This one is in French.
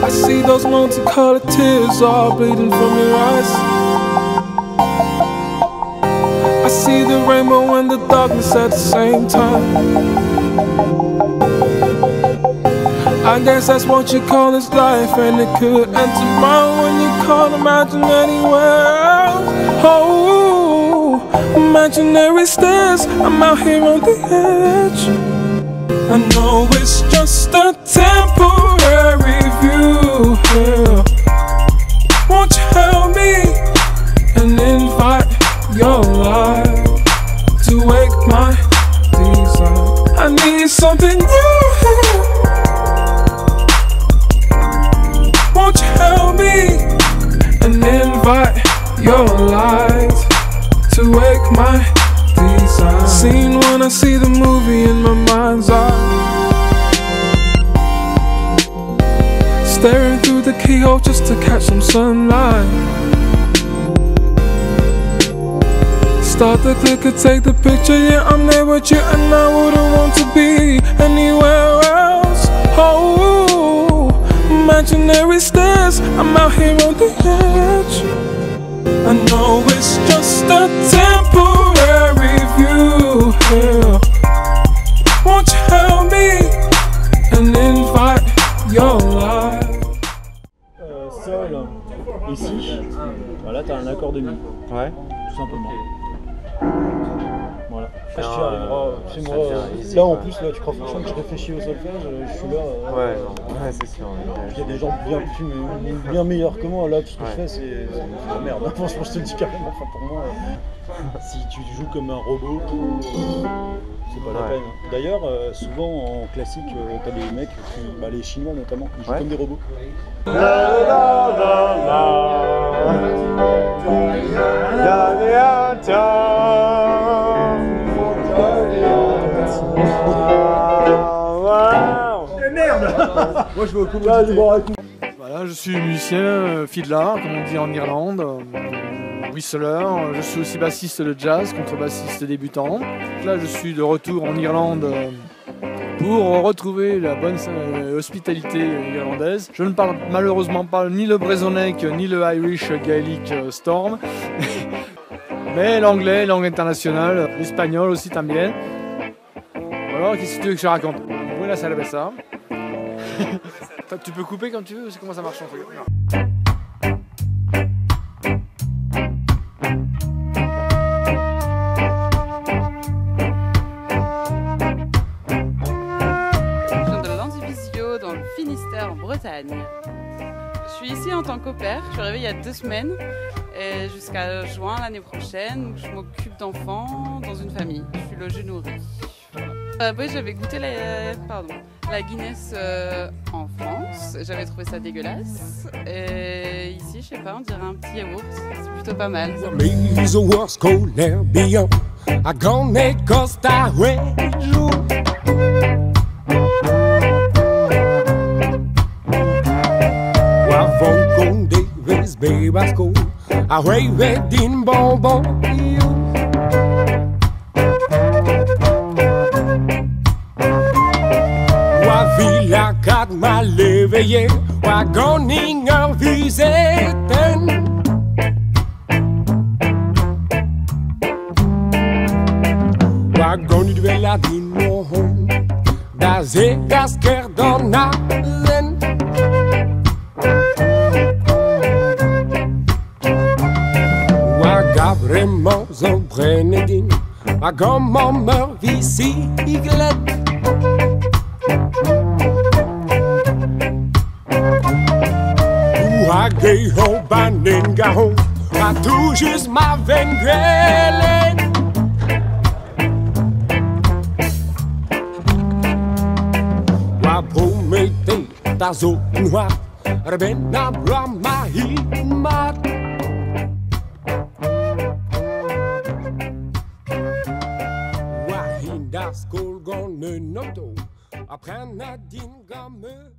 I see those multicolored tears all bleeding from your eyes. I see the rainbow and the darkness at the same time. I guess that's what you call this life, and it could end tomorrow when you can't imagine anywhere else. Oh, imaginary stairs, I'm out here on the edge. I know it's just a temporary view here. Won't you help me and invite your light to wake my desire? I need something new here. Won't you help me and invite your light to wake my desire? Scene when I see the movie in my mind's eye, staring through the keyhole just to catch some sunlight. Start the clicker, take the picture, yeah, I'm there with you, and I wouldn't want to be anywhere else. Oh, imaginary stairs, I'm out here on the edge. I know it's just a temporary view here. Won't you help me and invite your light? Sol, ici, voilà, t'as un accord de mi. Ouais. Tout simplement. Voilà. Tu arriveras chez moi. Là en plus, là, tu crois franchement que je réfléchis au solfège, je suis là. Ouais, non. Ouais, c'est sûr. Il y a des gens bien meilleurs que moi. Là, tout ce que je fais, c'est la merde. Franchement, je te le dis carrément. Enfin, pour moi, si tu joues comme un robot, c'est pas la peine. D'ailleurs, souvent en classique, t'as des mecs, les Chinois notamment, ils jouent comme des robots. Moi je vais au Voilà, je suis musicien, fiddler, comme on dit en Irlande, whistler. Je suis aussi bassiste de jazz, contrebassiste débutant. Là, je suis de retour en Irlande pour retrouver la bonne hospitalité irlandaise. Je ne parle malheureusement pas ni le Brezonec ni le Irish Gaelic Storm, mais l'anglais, langue internationale, l'espagnol aussi también. Alors, qu'est-ce que tu veux que je raconte? Buena cerveza. Tu peux couper quand tu veux, c'est comment ça marche en fait. Je viens de Landivisiau dans le Finistère en Bretagne. Je suis ici en tant qu'au pair, je suis arrivée il y a 2 semaines et jusqu'à juin l'année prochaine. Je m'occupe d'enfants dans une famille, je suis logée nourrie. Oui, j'avais goûté la Guinness en France, j'avais trouvé ça dégueulasse. Et ici, je sais pas, on dirait un petit yaourt, c'est plutôt pas mal. Villa kat ma leveje, wa goninger viseten. Wa gonit vela din mohon, da zegasker donalen. Wa gavrement zo brenedin, wa gommer visiglet. Gay ho baninga ho, a tu just ma vengelen. Wa promete ta zo noir, rebena bra ma himat. Wa hinda skol gon noto, après nadine gamme.